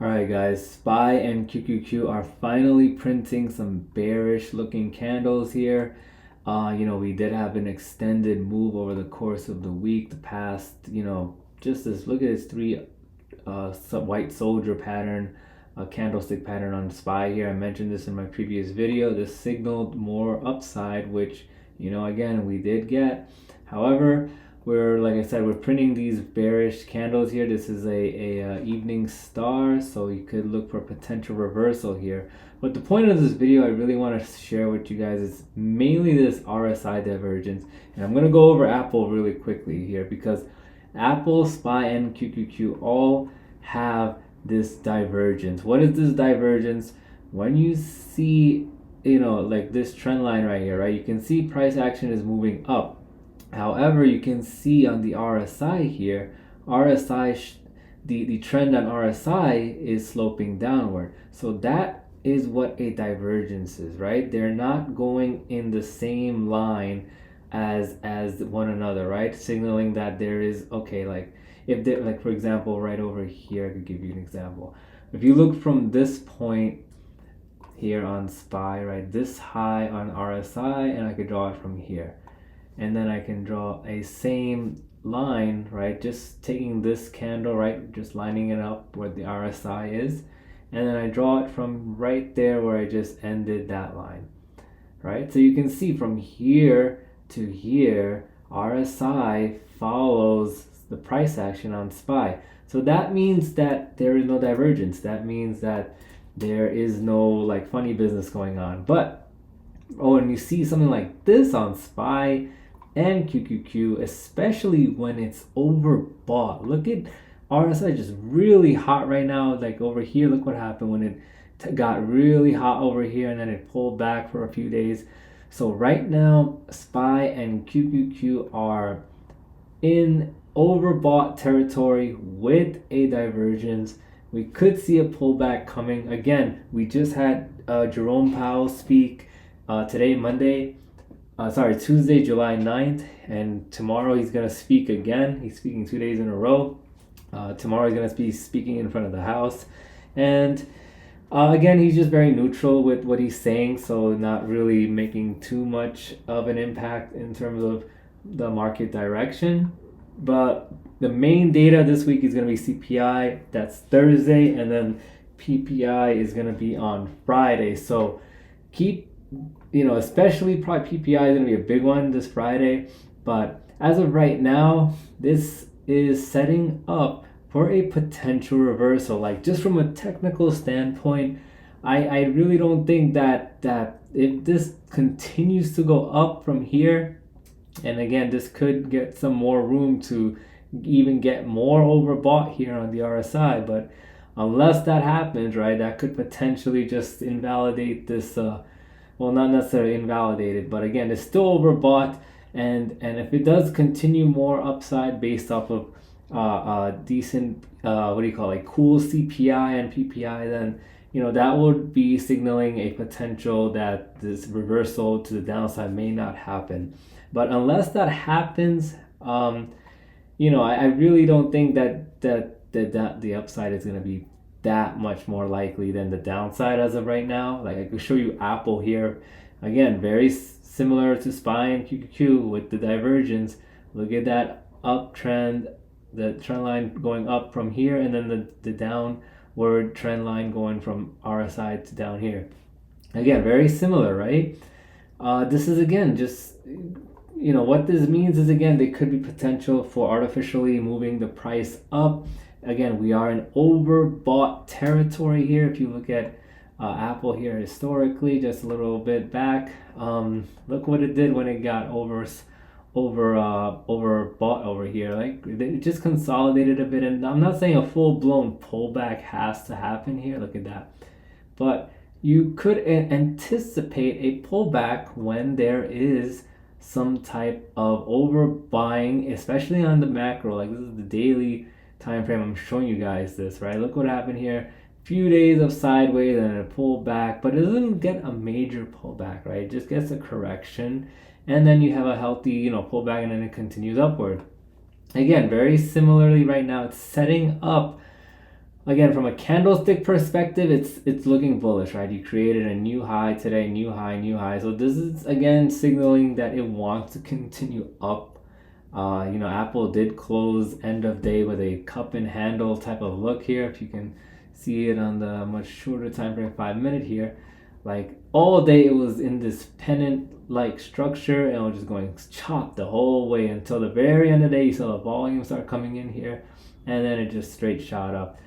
Alright guys, SPY and QQQ are finally printing some bearish looking candles here. We did have an extended move over the course of the week. The past, just this, look at this three white soldier pattern, candlestick pattern on SPY here. I mentioned this in my previous video. This signaled more upside, which, again, we did get. However, like I said, we're printing these bearish candles here. This is a evening star, so you could look for potential reversal here. But the point of this video I really want to share with you guys is mainly this RSI divergence. And I'm going to go over Apple really quickly here because Apple, SPY, and QQQ all have this divergence. What is this divergence? When you see, like this trend line right here, right? You can see price action is moving up. However, you can see on the RSI here, the trend on RSI is sloping downward. So that is what a divergence is, right? They're not going in the same line as one another, right? Signaling that there is, okay, like if they, like for example, right over here, I could give you an example. If you look from this point here on SPY, right, this high on RSI, and I could draw it from here. And then I can draw a same line, right? Just taking this candle, right? Just lining it up where the RSI is. And then I draw it from right there where I just ended that line, right? So you can see from here to here, RSI follows the price action on SPY. So that means that there is no divergence. That means that there is no like funny business going on. But, and you see something like this on SPY and QQQ, especially when it's overbought. Look at RSI just really hot right now. Like over here, look what happened when it got really hot over here and then it pulled back for a few days. So right now, SPY and QQQ are in overbought territory with a divergence. We could see a pullback coming. Again, we just had Jerome Powell speak today, Tuesday, July 9th, and tomorrow he's going to speak again. He's speaking 2 days in a row. Tomorrow he's going to be speaking in front of the House. And again, he's just very neutral with what he's saying, so not really making too much of an impact in terms of the market direction. But the main data this week is going to be CPI. That's Thursday, and then PPI is going to be on Friday. So especially probably PPI is going to be a big one this Friday. But as of right now, this is setting up for a potential reversal. Like just from a technical standpoint, I really don't think that if this continues to go up from here, and again, this could get some more room to even get more overbought here on the RSI. But unless that happens, right, that could potentially just invalidate this. Well, not necessarily invalidated, but again, it's still overbought. And if it does continue more upside based off of decent, cool CPI and PPI, then that would be signaling a potential that this reversal to the downside may not happen. But unless that happens, I really don't think that the upside is going to be that much more likely than the downside as of right now. Like I could show you Apple here. Again, very similar to SPY and QQQ with the divergence. Look at that uptrend, the trend line going up from here, and then the downward trend line going from RSI to down here. Again, very similar, right? This is again just, what this means is, again, there could be potential for artificially moving the price up. Again, we are in overbought territory here. If you look at Apple here historically, just a little bit back, look what it did when it got overbought over here. Like it just consolidated a bit, and I'm not saying a full-blown pullback has to happen here. Look at that, but you could anticipate a pullback when there is some type of overbuying, especially on the macro. Like this is the daily time frame. I'm showing you guys this, right? Look what happened here. Few days of sideways and a pullback, but it doesn't get a major pullback, right? It just gets a correction, and then you have a healthy, pullback, and then it continues upward. Again, very similarly right now, it's setting up again, from a candlestick perspective, it's looking bullish, right? You created a new high today, new high, new high. So this is again signaling that it wants to continue up. Apple did close end of day with a cup and handle type of look here. If you can see it on the much shorter time frame, 5 minute here, like all day it was in this pennant like structure and it was just going chop the whole way until the very end of the day. You saw the volume start coming in here, and then it just straight shot up.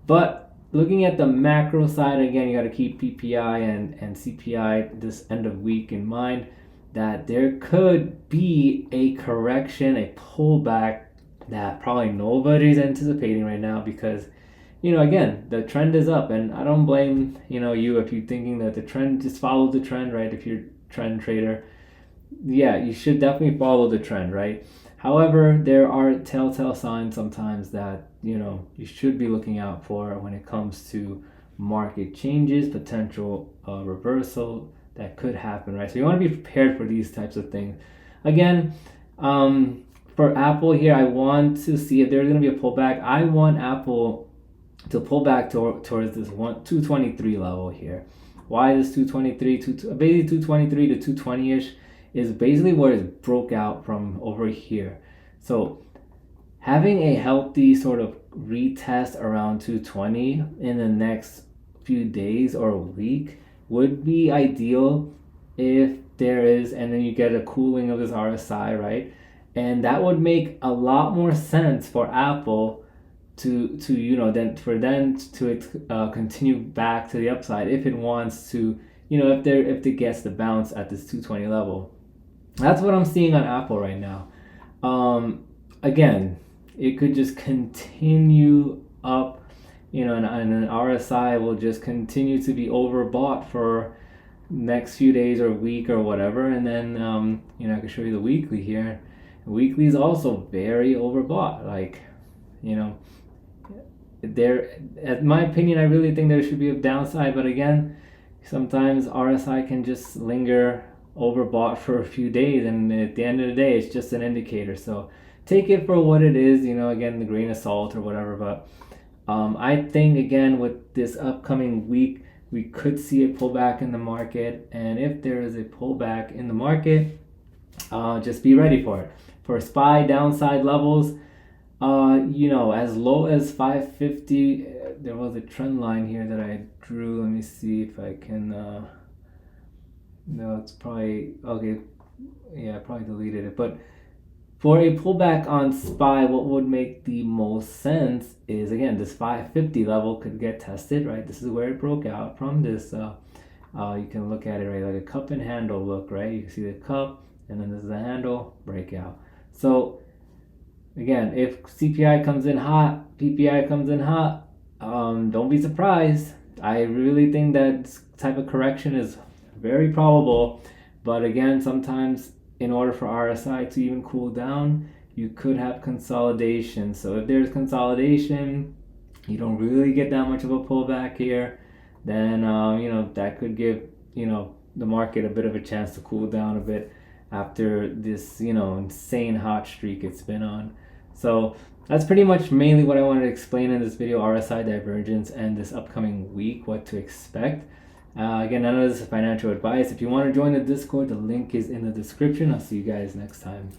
But looking at the macro side, again, you got to keep PPI and CPI this end of week in mind, that there could be a correction, a pullback that probably nobody's anticipating right now because, again, the trend is up, and I don't blame, you if you're thinking that the trend, just follow the trend, right? If you're a trend trader, yeah, you should definitely follow the trend, right? However, there are telltale signs sometimes that, you should be looking out for when it comes to market changes, potential reversal that could happen, right? So you want to be prepared for these types of things. Again, for Apple here, I want to see if there's going to be a pullback. I want Apple to pull back towards this 223 level here. Why this 223? Basically 223 to 220-ish is basically where it broke out from over here. So having a healthy sort of retest around 220 in the next few days or a week would be ideal if there is, and then you get a cooling of this RSI, right? And that would make a lot more sense for Apple to then for them to continue back to the upside if it wants to, if it gets the bounce at this 220 level. That's what I'm seeing on Apple right now. Again, it could just continue up, and an RSI will just continue to be overbought for next few days or week or whatever. And then, I can show you the weekly here. The weekly is also very overbought. Like, in my opinion, I really think there should be a downside. But again, sometimes RSI can just linger overbought for a few days, and at the end of the day it's just an indicator, so take it for what it is, again, the grain of salt or whatever. But I think, again, with this upcoming week, we could see a pullback in the market, and if there is a pullback in the market, just be ready for it. For SPY downside levels, as low as 550, there was a trend line here that I drew. Let me see if I can no, it's probably okay. Yeah, I probably deleted it. But for a pullback on SPY, what would make the most sense is, again, this 550 level could get tested, right? This is where it broke out from. This you can look at it, right, like a cup and handle look, right? You can see the cup, and then this is the handle breakout. So again, if CPI comes in hot, PPI comes in hot, don't be surprised. I really think that this type of correction is very probable. But again, sometimes in order for RSI to even cool down, you could have consolidation. So if there's consolidation, you don't really get that much of a pullback here, then that could give the market a bit of a chance to cool down a bit after this insane hot streak it's been on. So that's pretty much mainly what I wanted to explain in this video: RSI divergence and this upcoming week, what to expect. Again, none of this is financial advice. If you want to join the Discord, the link is in the description. I'll see you guys next time.